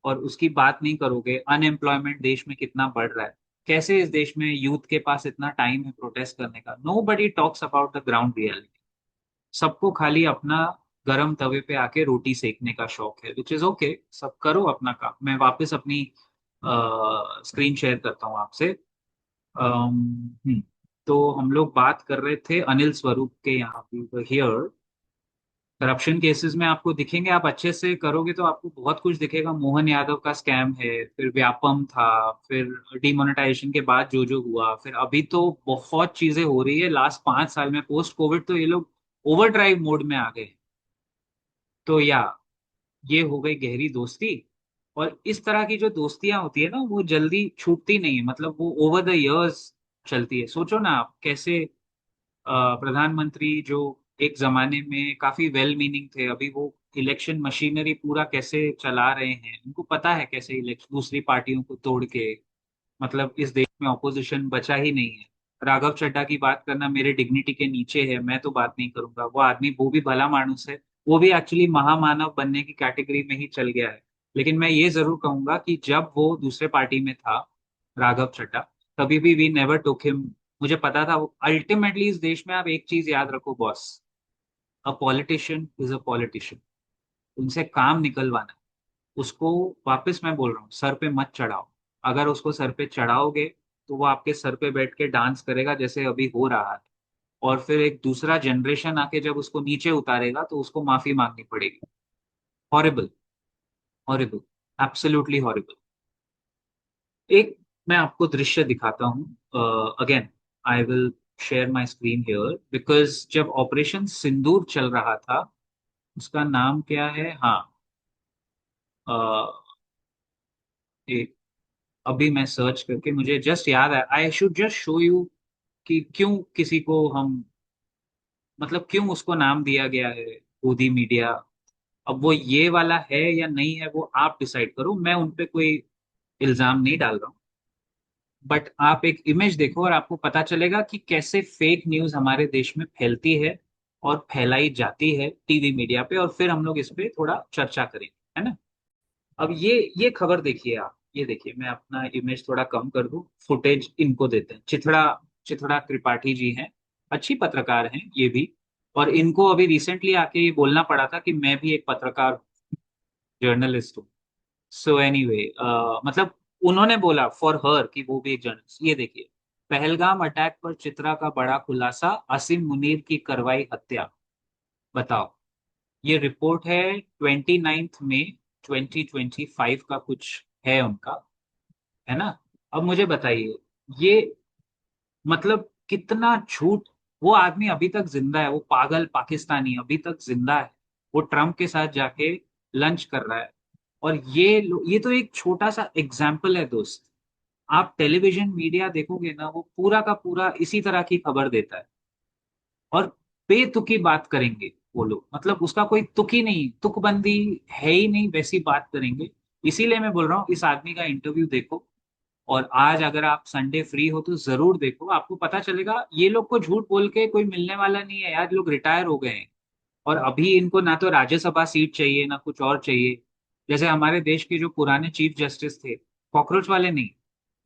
और उसकी बात नहीं करोगे, अनएम्प्लॉयमेंट देश में कितना बढ़ रहा है, कैसे इस देश में यूथ के पास इतना टाइम है प्रोटेस्ट करने का? Nobody talks about the ground reality. सबको खाली अपना गरम तवे पे आके रोटी सेकने का शौक है, विच इज ओके, सब करो अपना काम। मैं वापस अपनी स्क्रीन शेयर करता हूँ आपसे। तो हम लोग बात कर रहे थे अनिल स्वरूप के, यहाँ पे हियर करप्शन केसेस में आपको दिखेंगे, आप अच्छे से करोगे तो आपको बहुत कुछ दिखेगा। मोहन यादव का स्कैम है, फिर व्यापम था, फिर डिमोनेटाइजेशन के बाद जो जो हुआ, फिर अभी तो बहुत चीजें हो रही है लास्ट 5 साल में, पोस्ट कोविड तो ये लोग ओवर ड्राइव मोड में आ गए। तो या ये हो गई गहरी दोस्ती। और इस तरह की जो दोस्तियां होती है ना, वो जल्दी छूटती नहीं है, मतलब वो ओवर द इयर्स चलती है। सोचो ना आप कैसे प्रधानमंत्री जो एक जमाने में काफी वेल मीनिंग थे, अभी वो इलेक्शन मशीनरी पूरा कैसे चला रहे हैं, उनको पता है कैसे इलेक्शन दूसरी पार्टियों को तोड़ के, मतलब इस देश में ऑपोजिशन बचा ही नहीं है। राघव चड्ढा की बात करना मेरे डिग्निटी के नीचे है, मैं तो बात नहीं करूंगा। वो आदमी, वो भी भला मानुस है, वो भी एक्चुअली महामानव बनने की कैटेगरी में ही चल गया है। लेकिन मैं ये जरूर कहूंगा कि जब वो दूसरे पार्टी में था, राघव चड्ढा, कभी भी वी नेवर टुक हिम। मुझे पता था वो अल्टीमेटली, इस देश में आप एक चीज याद रखो boss, a politician is a politician. उनसे काम निकलवाना है। उसको, वापस मैं बोल रहा हूँ, सर पे मत चढ़ाओ। अगर उसको सर पे चढ़ाओगे तो वो आपके सर पे बैठ के डांस करेगा, जैसे अभी हो रहा है। और फिर एक दूसरा जनरेशन आके जब उसको नीचे उतारेगा तो उसको माफी मांगनी पड़ेगी। Horrible, horrible, absolutely horrible. एक मैं आपको दृश्य दिखाता हूँ again, I will share my screen here, because जब ऑपरेशन सिंदूर चल रहा था, उसका नाम क्या है, हाँ, एक अभी मैं सर्च करके मुझे जस्ट याद है, I should just show you कि क्यों किसी को हम, मतलब क्यों उसको नाम दिया गया है गोदी मीडिया। अब वो ये वाला है या नहीं है वो आप डिसाइड करो, मैं उन पे कोई इल्जाम नहीं डाल रहा हूँ। बट आप एक इमेज देखो और आपको पता चलेगा कि कैसे फेक न्यूज हमारे देश में फैलती है और फैलाई जाती है टीवी मीडिया पे, और फिर हम लोग इस पे थोड़ा चर्चा करेंगे, है ना। अब ये खबर देखिए आप, ये देखिए, मैं अपना इमेज थोड़ा कम कर दूं, फुटेज इनको देते हैं। चिथड़ा चिथड़ा त्रिपाठी जी हैं, अच्छी पत्रकार हैं ये भी। और इनको अभी रिसेंटली आके ये बोलना पड़ा था कि मैं भी एक पत्रकार, जर्नलिस्ट हूँ। सो एनीवे, मतलब उन्होंने बोला फॉर हर कि वो भी एक जर्नलिस्ट। ये देखिए, पहलगाम अटैक पर चित्रा का बड़ा खुलासा, असीम मुनीर की करवाई हत्या। बताओ। ये रिपोर्ट है 29 मई 2025 का कुछ है उनका, है ना। अब मुझे बताइए, ये मतलब कितना झूठ। वो आदमी अभी तक जिंदा है, वो पागल पाकिस्तानी अभी तक जिंदा है। वो ट्रम्प के साथ जाके लंच कर रहा है। और ये तो एक छोटा सा एग्जाम्पल है दोस्त। आप टेलीविजन मीडिया देखोगे ना, वो पूरा का पूरा इसी तरह की खबर देता है। और बेतुकी बात करेंगे वो लोग, मतलब उसका कोई तुक ही नहीं, तुकबंदी है ही नहीं, वैसी बात करेंगे। इसीलिए मैं बोल रहा हूँ इस आदमी का इंटरव्यू देखो। और आज अगर आप संडे फ्री हो तो जरूर देखो, आपको पता चलेगा ये लोग को झूठ बोल के कोई मिलने वाला नहीं है यार, लोग रिटायर हो गए हैं। और अभी इनको ना तो राज्यसभा सीट चाहिए ना कुछ और चाहिए। जैसे हमारे देश के जो पुराने चीफ जस्टिस थे, कॉकरोच वाले नहीं,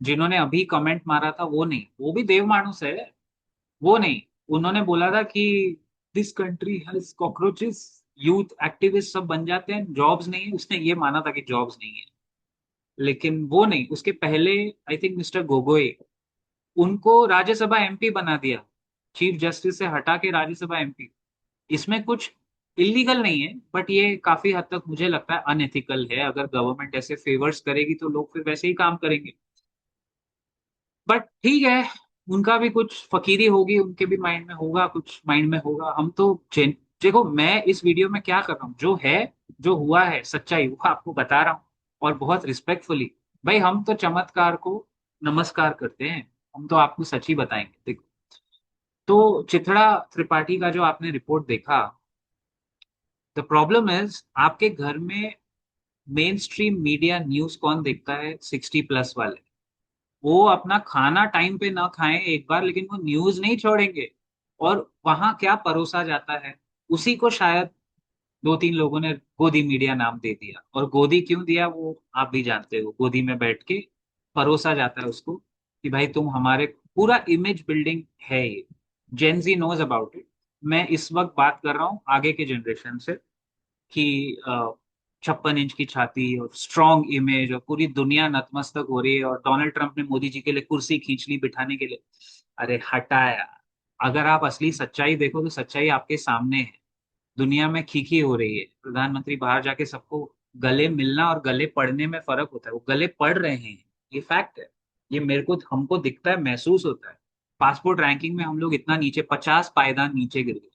जिन्होंने अभी कमेंट मारा था वो नहीं, वो भी देव मानुस है। वो नहीं, उन्होंने बोला था कि this country has cockroaches, youth activist सब बन जाते हैं, जॉब्स नहीं है, उसने ये माना था कि जॉब्स नहीं है। लेकिन वो नहीं, उसके पहले आई थिंक मिस्टर गोगोई, उनको राज्यसभा एमपी बना दिया, चीफ जस्टिस से हटा के राज्यसभा एमपी। इसमें कुछ इलीगल नहीं है, बट ये काफी हद तक मुझे लगता है अनएथिकल है। अगर गवर्नमेंट ऐसे फेवर्स करेगी तो लोग फिर वैसे ही काम करेंगे। बट ठीक है, उनका भी कुछ फकीरी होगी, उनके भी माइंड में होगा, कुछ माइंड में होगा। हम तो देखो, मैं इस वीडियो में क्या कर रहा हूँ, जो है, जो हुआ है सच्चाई, वो आपको बता रहा हूँ। और बहुत रिस्पेक्टफुली। भाई हम तो चमत्कार को नमस्कार करते हैं, हम तो आपको सच ही बताएंगे। देखो, तो चिथड़ा त्रिपाठी का जो आपने रिपोर्ट देखा, द प्रॉब्लम इज आपके घर में मेन स्ट्रीम मीडिया न्यूज कौन देखता है? 60+ वाले। वो अपना खाना टाइम पे ना खाएं एक बार, लेकिन वो न्यूज नहीं छोड़ेंगे। और वहां क्या परोसा जाता है, उसी को शायद दो तीन लोगों ने गोदी मीडिया नाम दे दिया। और गोदी क्यों दिया वो आप भी जानते हो, गोदी में बैठ के परोसा जाता है उसको कि भाई तुम हमारे, पूरा इमेज बिल्डिंग है ये। Gen Z knows about it. मैं इस वक्त बात कर रहा हूँ आगे के जनरेशन से, कि 56 इंच की छाती और स्ट्रॉन्ग इमेज, और पूरी दुनिया नतमस्तक हो रही है, और डोनाल्ड ट्रंप ने मोदी जी के लिए कुर्सी खींच ली बिठाने के लिए। अरे हटा यार। अगर आप असली सच्चाई देखो तो सच्चाई आपके सामने है। दुनिया में खीखी हो रही है, प्रधानमंत्री बाहर जाके सबको गले मिलना और गले पड़ने में फर्क होता है, वो गले पड़ रहे हैं। ये फैक्ट है। ये मेरे को, हमको दिखता है, महसूस होता है। पासपोर्ट रैंकिंग में हम लोग इतना नीचे, 50 पायदान नीचे गिर गए।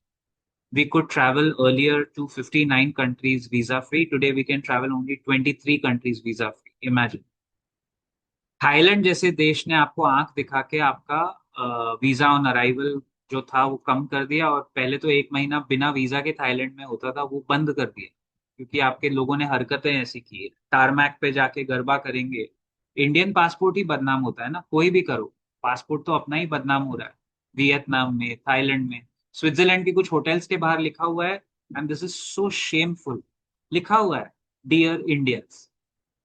We could travel earlier to 59 countries visa free. Today we can travel only 23 countries visa free. Imagine. Thailand जैसे देश ने आपको आंख दिखा के आपका वीजा ऑन अराइवल जो था वो कम कर दिया, और पहले तो 1 महीना बिना वीजा के थाईलैंड में होता था, वो बंद कर दिया। क्योंकि आपके लोगों ने हरकतें ऐसी की है, टारमैक पे जाके गरबा करेंगे। इंडियन पासपोर्ट ही बदनाम होता है ना, कोई भी करो, पासपोर्ट तो अपना ही बदनाम हो रहा है। वियतनाम में, थाईलैंड में, स्विट्जरलैंड के कुछ होटल्स के बाहर लिखा हुआ है, and this is so shameful, लिखा हुआ है, dear Indians,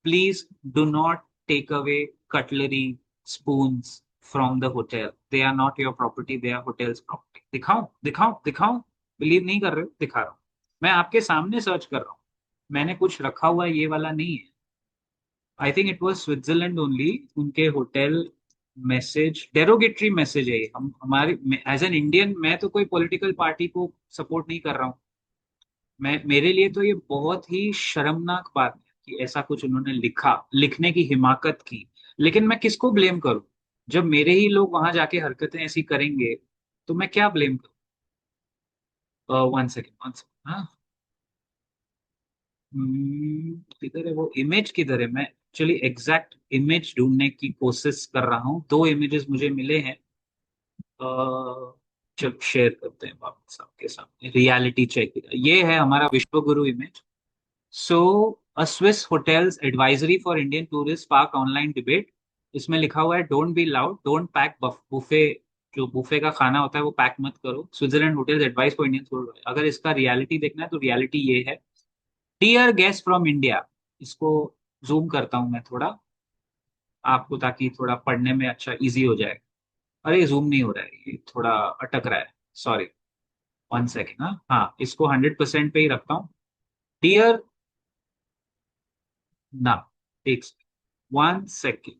please do not take away cutlery, spoons from the hotel. They are not your property, they are hotel's property. दिखाऊं दिखाऊं दिखाऊं? बिलीव नहीं कर रहे हो, दिखा रहा हूं। मैं आपके सामने सर्च कर रहा हूँ, मैंने कुछ रखा हुआ ये वाला नहीं है। I think it was Switzerland only. उनके होटल मैसेज, डेरोगेटरी मैसेज है ये। हम हमारे, एज एन इंडियन, मैं तो कोई पॉलिटिकल पार्टी को सपोर्ट नहीं कर रहा हूँ। मैं, मेरे लिए तो ये बहुत ही शर्मनाक बात है कि ऐसा कुछ उन्होंने लिखा, लिखने की हिमाकत की। लेकिन मैं किसको ब्लेम करूं? जब मेरे ही लोग वहां जाके हरकतें ऐसी करेंगे तो मैं क्या ब्लेम करूं? One second, one second. हाँ, किधर है वो इमेज, किधर है? मैं एक्चुअली एग्जैक्ट इमेज ढूंढने की कोशिश कर रहा हूँ, दो इमेजेस मुझे मिले हैं। चलो शेयर करते हैं वापस आपके सामने, रियलिटी चेक। ये है हमारा विश्व गुरु image. So a Swiss hotels advisory for Indian tourist park online debate. इसमें लिखा हुआ है don't be loud, don't pack buffet. जो बुफे का खाना होता है वो पैक मत करो। Switzerland hotels advice for Indian tour. अगर इसका रियलिटी देखना है तो रियलिटी ये है। Dear guest from India. इसको जूम करता हूं मैं थोड़ा आपको, ताकि थोड़ा पढ़ने में अच्छा इजी हो जाए। अरे जूम नहीं हो रहा है, ये थोड़ा अटक रहा है। Sorry, 1 second. हाँ हाँ, इसको 100% पे ही रखता हूँ। डियर, ना, एक 1 सेकेंड।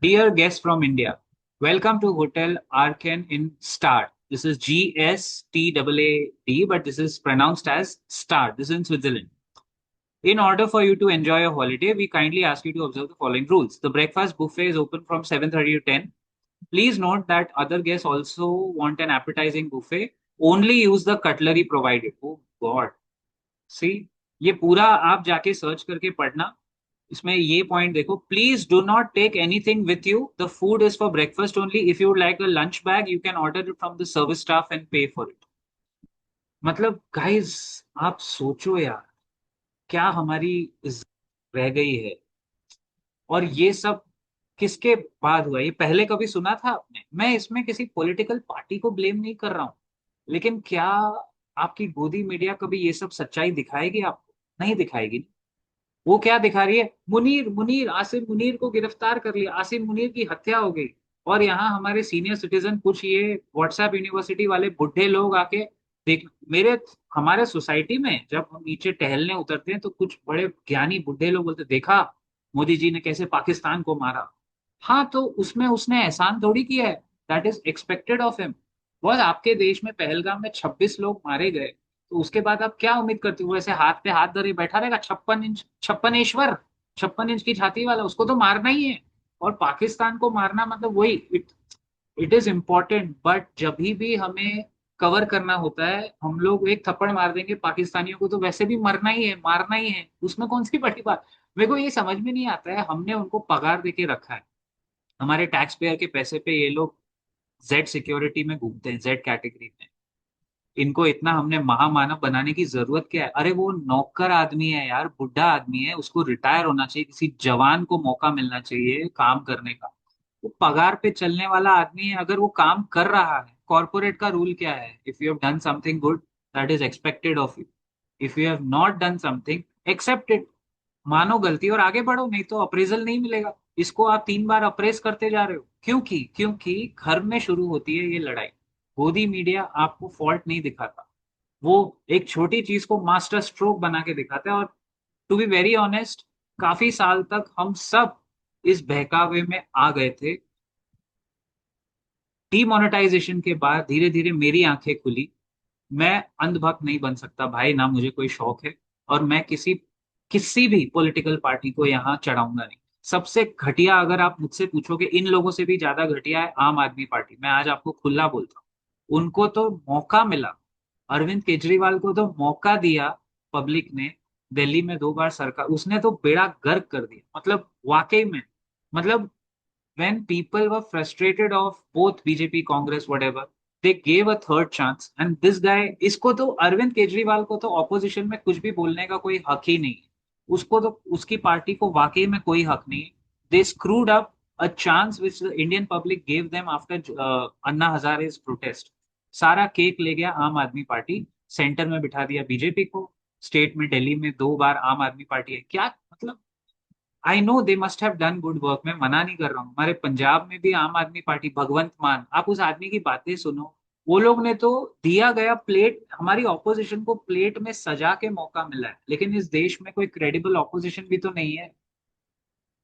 Dear guest from India, welcome to hotel arcan in star. This is GSTAAD, but this is pronounced as Star. This is in Switzerland. In order for you to enjoy your holiday, we kindly ask you to observe the following rules. The breakfast buffet is open from 7:30 to 10. Please note that other guests also want an appetizing buffet. Only use the cutlery provided. Oh God. See, ये पूरा आप जाके search करके पढ़ना। इसमें ये point देखो, please do not take anything with you, the food is for breakfast only. If you like a lunch bag you can order it from the service staff and pay for it. मतलब guys, आप सोचो यार, क्या हमारी इज्जत रह गई है। और ये सब किसके बाद हुआ? ये पहले कभी सुना था आपने? मैं इसमें किसी पॉलिटिकल पार्टी को ब्लेम नहीं कर रहा हूं, लेकिन क्या आपकी गोदी मीडिया कभी ये सब सच्चाई दिखाएगी आपको? नहीं दिखाएगी। वो क्या दिखा रही है, मुनीर मुनीर आसिम मुनीर को गिरफ्तार कर लिया, आसिम मुनीर की हत्या हो गई। और यहाँ हमारे सीनियर सिटीजन, कुछ ये व्हाट्सएप यूनिवर्सिटी वाले बुढ़े लोग आके देख, मेरे हमारे सोसाइटी में जब हम नीचे टहलने उतरते हैं तो कुछ बड़े ज्ञानी बुढ़े लोग बोलते, देखा मोदी जी ने कैसे पाकिस्तान को मारा। हाँ, तो उसमें उसने एहसान थोड़ी किया है। That is expected of him. बस आपके देश में पहलगाम में 26 लोग मारे गए, तो उसके बाद आप क्या उम्मीद करते हो? ऐसे हाथ पे हाथ धरे बैठा रहेगा? 56 इंच, छप्पनेश्वर, 56 इंच की छाती वाला, उसको तो मारना ही है। और पाकिस्तान को मारना मतलब वही, इट इज इम्पोर्टेंट, बट जब भी हमें कवर करना होता है हम लोग एक थप्पड़ मार देंगे पाकिस्तानियों को, तो वैसे भी मरना ही है, मारना ही है, उसमें कौन सी बड़ी बात। मेरे को ये समझ में नहीं आता है, हमने उनको पगार देके रखा है, हमारे टैक्स पेयर के पैसे पे ये लोग जेड सिक्योरिटी में घूमते हैं, जेड कैटेगरी में। इनको इतना हमने महामानव बनाने की जरूरत क्या है? अरे वो नौकर आदमी है यार, बुढ़ा आदमी है, उसको रिटायर होना चाहिए, किसी जवान को मौका मिलना चाहिए काम करने का। वो पगार पे चलने वाला आदमी है, अगर वो काम कर रहा है, कॉर्पोरेट का रूल क्या है? If you have done something good, that is expected of you. If you have not done something, accept it, मानो गलती और आगे बढ़ो, नहीं तो अप्रेजल नहीं मिलेगा। इसको आप 3 बार अप्रेस करते जा रहे हो, क्योंकि घर में शुरू होती है ये लड़ाई। गोदी मीडिया आपको फॉल्ट नहीं दिखाता, वो एक छोटी चीज को मास्टर स्ट्रोक बना के दिखाता है। और टू बी वेरी ऑनेस्ट, काफी साल तक हम सब इस बहकावे में आ गए थे। डीमोनेटाइजेशन के बाद धीरे धीरे मेरी आंखें खुली। मैं अंधभक्त नहीं बन सकता भाई, ना मुझे कोई शौक है। और मैं किसी किसी भी पॉलिटिकल पार्टी को यहाँ चढ़ाऊंगा नहीं। सबसे घटिया अगर आप मुझसे पूछोगे, इन लोगों से भी ज्यादा घटिया है आम आदमी पार्टी। मैं आज आपको खुला बोलता हूँ, उनको तो मौका मिला, अरविंद केजरीवाल को तो मौका दिया पब्लिक ने। दिल्ली में 2 बार सरकार, उसने तो बेड़ा गर्क कर दिया, मतलब वाकई में। मतलब when people were frustrated of both BJP, Congress, whatever, they gave a third chance. And this guy, इसको तो अरविंद केजरीवाल को तो ऑपोजिशन में कुछ भी बोलने का कोई हक ही नहीं है। उसको तो उसकी पार्टी को वाकई में कोई हक नहीं है। They screwed up a chance which the Indian public gave them after Anna हजारे's protest. सारा केक ले गया आम आदमी पार्टी, सेंटर में बिठा दिया बीजेपी को। स्टेट में दिल्ली में 2 बार आम आदमी पार्टी है, क्या मतलब? I know they must have done good work, मैं मना नहीं कर रहा हूँ। हमारे पंजाब में भी आम आदमी पार्टी, भगवंत मान, आप उस आदमी की बातें सुनो। वो लोग ने तो दिया गया प्लेट, हमारी ऑपोजिशन को प्लेट में सजा के मौका मिला है, लेकिन इस देश में कोई क्रेडिबल ऑपोजिशन भी तो नहीं है।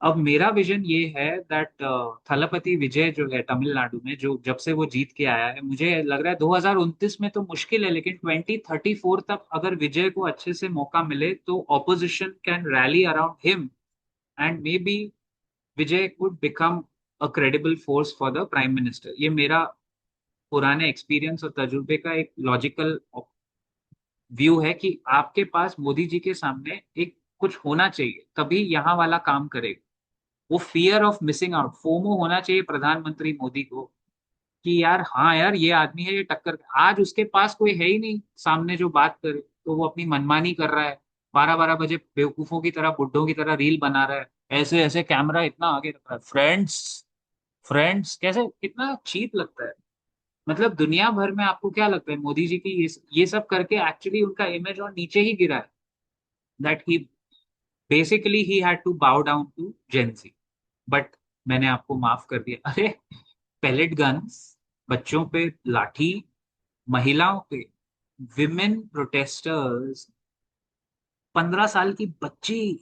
अब मेरा विजन ये है दैट थलपति विजय जो है तमिलनाडु में, जो जब से वो जीत के आया है, मुझे लग रहा है 2029 में तो मुश्किल है, लेकिन 2034 तक अगर विजय को अच्छे से मौका मिले तो opposition can rally around him, and may be Vijay could become a credible force for the prime minister. ये मेरा पुराने एक्सपीरियंस और तजुर्बे का एक लॉजिकल व्यू है कि आपके पास मोदी जी के सामने एक कुछ होना चाहिए, तभी यहाँ वाला काम करेगा। वो fear of missing out, FOMO होना चाहिए प्रधानमंत्री मोदी को, कि यार हाँ यार ये आदमी है, ये टक्कर। आज उसके पास कोई है ही नहीं सामने जो बात करे, तो वो अपनी मनमानी कर रहा है। 12-12 बजे बेवकूफों की तरह, बुड्ढों की तरह रील बना रहा है, ऐसे ऐसे कैमरा इतना आगे रख रहा है, फ्रेंड्स फ्रेंड्स कैसे, कितना चीप लगता है। मतलब दुनिया भर में आपको क्या लगता है मोदी जी की ये सब करके एक्चुअली उनका इमेज और नीचे ही गिरा है। That he basically he had to bow down to Gen Z. But मैंने आपको माफ कर दिया। अरे पेलेट गन्स, बच्चों पे लाठी, महिलाओं पे, विमेन प्रोटेस्टर्स, 15 साल की बच्ची,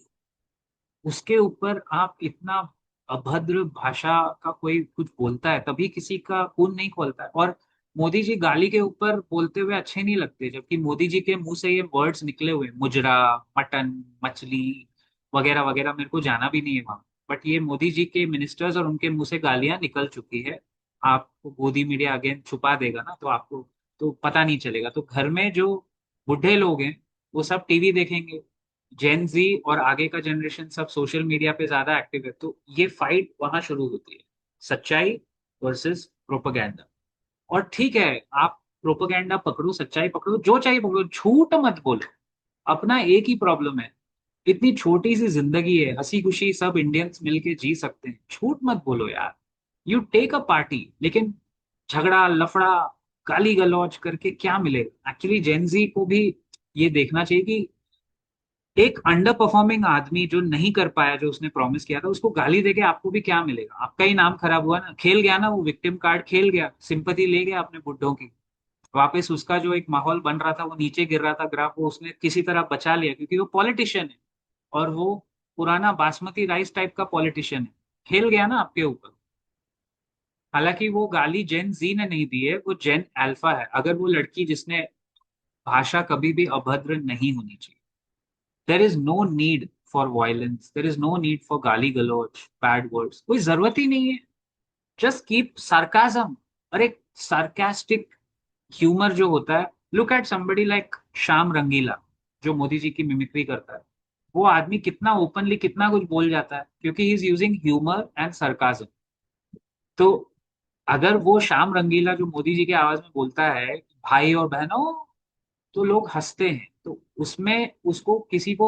उसके ऊपर आप इतना अभद्र भाषा का कोई कुछ बोलता है तभी किसी का खून नहीं खौलता है। और मोदी जी गाली के ऊपर बोलते हुए अच्छे नहीं लगते, जबकि मोदी जी के मुंह से ये वर्ड्स निकले हुए, मुजरा, मटन, मछली वगैरह वगैरह, मेरे को जाना भी नहीं है वहां, बट ये मोदी जी के मिनिस्टर्स और उनके मुंह से गालियां निकल चुकी है। आपको गोदी मीडिया अगेन छुपा देगा ना, तो आपको तो पता नहीं चलेगा। तो घर में जो बुढ़े लोग हैं वो सब टीवी देखेंगे, जेन जी और आगे का जनरेशन सब सोशल मीडिया पे ज्यादा एक्टिव है, तो ये फाइट वहां शुरू होती है, सच्चाई वर्सेस प्रोपेगेंडा। और ठीक है, आप प्रोपेगेंडा पकड़ो, सच्चाई पकड़ो, जो चाहिए पकड़ो, झूठ मत बोलो। अपना एक ही प्रॉब्लम है, इतनी छोटी सी जिंदगी है, हंसी खुशी सब इंडियंस मिलके जी सकते हैं, झूठ मत बोलो यार। यू टेक अ पार्टी, लेकिन झगड़ा लफड़ा गाली गलौज करके क्या मिलेगा? एक्चुअली जेनजी को भी ये देखना चाहिए कि एक अंडर परफॉर्मिंग आदमी जो नहीं कर पाया जो उसने प्रॉमिस किया था, उसको गाली देके आपको भी क्या मिलेगा? आपका ही नाम खराब हुआ ना, खेल गया ना, वो विक्टिम कार्ड खेल गया, सिंपैथी ले गया अपने बुड्ढों की। वापस उसका जो एक माहौल बन रहा था, वो नीचे गिर रहा था ग्राफ, वो उसने किसी तरह बचा लिया, क्योंकि वो पॉलिटिशियन है, और वो पुराना बासमती राइस टाइप का पॉलिटिशियन है। खेल गया ना आपके ऊपर। हालांकि वो गाली जेन जी ने नहीं दी है, वो जेन अल्फा है। अगर वो लड़की जिसने भाषा कभी भी अभद्र नहीं होनी चाहिए, there is no need for violence, there is no need for गाली गलौज, बैड वर्ड्स, कोई जरूरत ही नहीं है। Just keep sarcasm. और एक सार्कास्टिक ह्यूमर जो होता है, look at somebody like Shyam Rangeela, जो मोदी जी की मिमिक्री करता है। वो आदमी कितना ओपनली कितना कुछ बोल जाता है, क्योंकि he is using humour and sarcasm। तो अगर वो श्याम रंगीला जो मोदी जी की आवाज में बोलता है भाई और बहनों, तो लोग हंसते हैं, तो उसमें उसको किसी को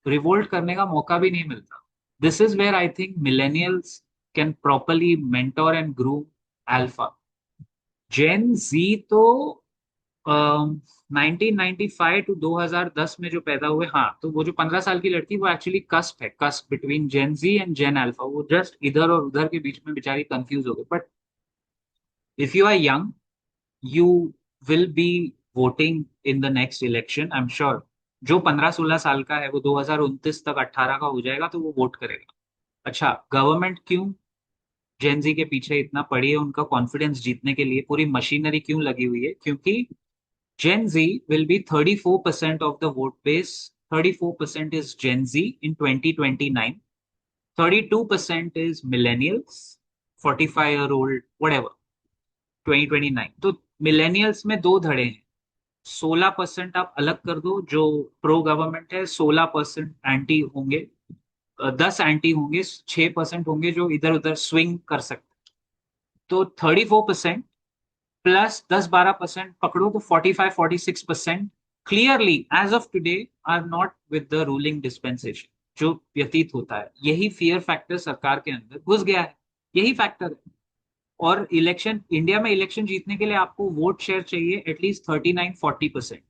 रिवोल्ट करने का मौका भी नहीं मिलता। This is where I think millennials can properly mentor and groom alpha. Gen Z तो 1995 टू 2010 में जो पैदा हुए, हाँ, तो वो जो 15 साल की लड़की, वो एक्चुअली कस्प है, cusp between Gen Z and Gen alpha. वो जस्ट इधर और उधर के बीच में बेचारी कंफ्यूज हो गई। But if you are young, you will be voting in the next election, I'm sure। जो 15-16 साल का है वो 2029 तक 18 का हो जाएगा, तो वो वोट करेगा। अच्छा, गवर्नमेंट क्यों जेनजी के पीछे इतना पड़ी है? उनका कॉन्फिडेंस जीतने के लिए पूरी मशीनरी क्यों लगी हुई है? क्योंकि Gen Z will be 34% of the vote base. 34% is Gen Z in 2029, 32% is millennials, 45 year old whatever, 2029। तो मिलेनियल्स में दो धड़े हैं। 16% आप अलग कर दो जो प्रो गवर्नमेंट है, 16% एंटी होंगे, 10 एंटी होंगे, 6% होंगे जो इधर उधर स्विंग कर सकते। तो 34% प्लस 10-12% पकड़ो, तो 45-46% clearly as of today are not with the ruling dispensation. जो व्यतीत होता है, यही फियर फैक्टर सरकार के अंदर घुस गया है, यही फैक्टर है। और इलेक्शन, इंडिया में इलेक्शन जीतने के लिए आपको वोट शेयर चाहिए एटलीस्ट 39-40%।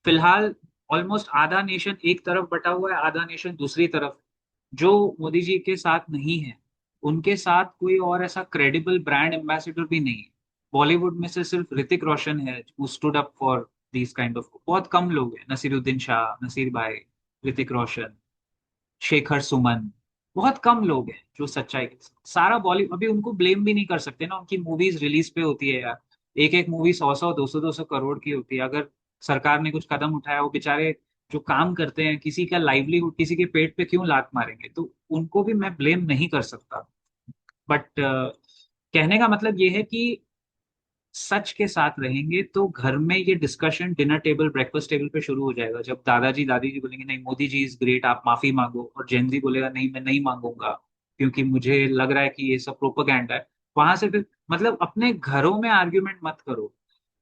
फिलहाल ऑलमोस्ट आधा नेशन एक तरफ बटा हुआ है, आधा नेशन दूसरी तरफ। जो मोदी जी के साथ नहीं है, उनके साथ कोई और ऐसा क्रेडिबल ब्रांड एम्बेसडर भी नहीं है। बॉलीवुड में से सिर्फ ऋतिक रोशन है who stood up for this kind of, बहुत कम लोग हैं, नसीरुद्दीन शाह, नसीर भाई, ऋतिक रोशन, शेखर सुमन, बहुत कम लोग हैं जो सच्चाई के साथ। सारा बॉलीवुड, अभी उनको ब्लेम भी नहीं कर सकते ना, उनकी मूवीज रिलीज पे होती है यार, एक एक मूवी 100-100 200-200 करोड़ की होती है। अगर सरकार ने कुछ कदम उठाया, वो बेचारे जो काम करते हैं, किसी का लाइवलीहुड, किसी के पेट पे क्यों लात मारेंगे? तो उनको भी मैं ब्लेम नहीं कर सकता। बट कहने का मतलब ये है कि सच के साथ रहेंगे तो घर में ये discussion dinner table breakfast table पे शुरू हो जाएगा। जब दादाजी दादी जी बोलेंगे नहीं मोदी जी इज ग्रेट, आप माफी मांगो, और जेनजी बोलेगा नहीं मैं नहीं मांगूंगा क्योंकि मुझे लग रहा है कि ये सब प्रोपेगेंडा है, वहां से फिर मतलब अपने घरों में आर्ग्यूमेंट मत करो।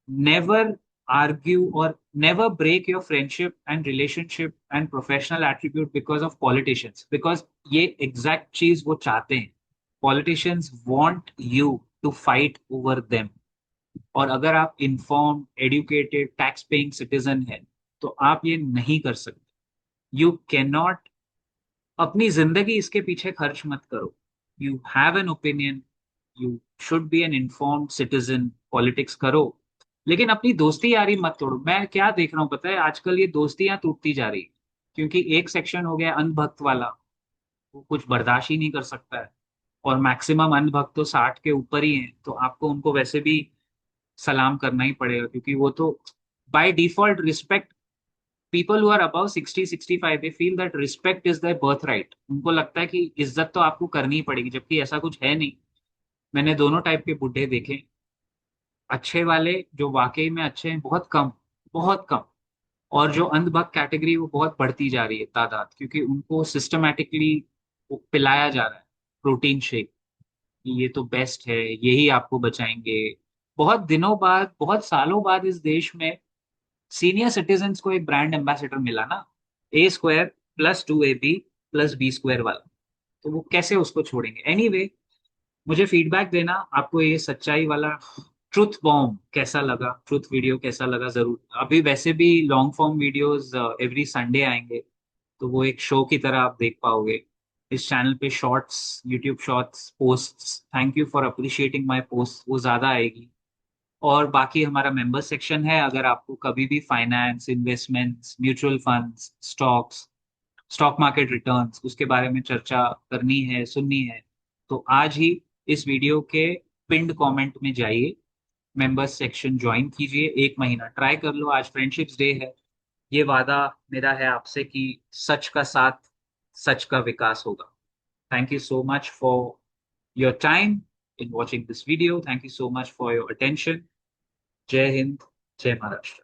Never argue or never break your friendship and relationship and professional attribute because of politicians, because ये exact चीज वो चाहते हैं। politicians want you to fight over them। और अगर आप informed educated tax paying citizen हैं तो आप ये नहीं कर सकते। you cannot, अपनी जिंदगी इसके पीछे खर्च मत करो। You have an opinion, you should be N informed citizen, politics करो, लेकिन अपनी दोस्ती यारी मत तोड़ो। मैं क्या देख रहा हूँ पता है, आजकल ये दोस्तियां टूटती जा रही है क्योंकि एक सेक्शन हो गया अंधभक्त वाला, वो कुछ बर्दाश्त ही नहीं कर सकता है। और मैक्सिमम अंधभक्त तो 60 के ऊपर ही हैं, तो आपको उनको वैसे भी सलाम करना ही पड़ेगा क्योंकि वो तो by default respect, people who are above 60-65 they feel that respect is their birth right. उनको लगता है कि इज्जत तो आपको करनी ही पड़ेगी, जबकि ऐसा कुछ है नहीं। मैंने दोनों टाइप के बुड्ढे देखे। अच्छे वाले जो वाकई में अच्छे हैं बहुत कम, बहुत कम। और जो अंधभक्त कैटेगरी वो बहुत बढ़ती जा रही है तादाद, क्योंकि उनको सिस्टमैटिकली पिलाया जा रहा है प्रोटीन शेक, ये तो बेस्ट है, यही आपको बचाएंगे। बहुत दिनों बाद, बहुत सालों बाद इस देश में सीनियर सिटीजन्स को एक ब्रांड एम्बेसडर मिला ना, A² + 2AB + B² वाला, तो वो कैसे उसको छोड़ेंगे। एनीवे, मुझे फीडबैक देना आपको ये सच्चाई वाला ट्रुथ बॉम्ब कैसा लगा, ट्रुथ वीडियो कैसा लगा जरूर। अभी वैसे भी long form videos every Sunday आएंगे, तो वो एक शो की तरह आप देख पाओगे इस चैनल पे। Shorts, YouTube shorts posts, thank you for appreciating my post, वो ज्यादा आएगी। और बाकी हमारा मेंबर सेक्शन है, अगर आपको कभी भी finance, investments, mutual funds, stocks, stock market returns, उसके बारे में चर्चा करनी है, सुननी है, तो आज ही इस वीडियो के पिंड कमेंट में जाइए, मेंबर्स सेक्शन ज्वाइन कीजिए, 1 महीना ट्राई कर लो। आज फ्रेंडशिप्स डे है, ये वादा मेरा है आपसे कि सच का साथ, सच का विकास होगा। Thank you so much for your time in watching this video, thank you so much for your attention. जय हिंद, जय महाराष्ट्र।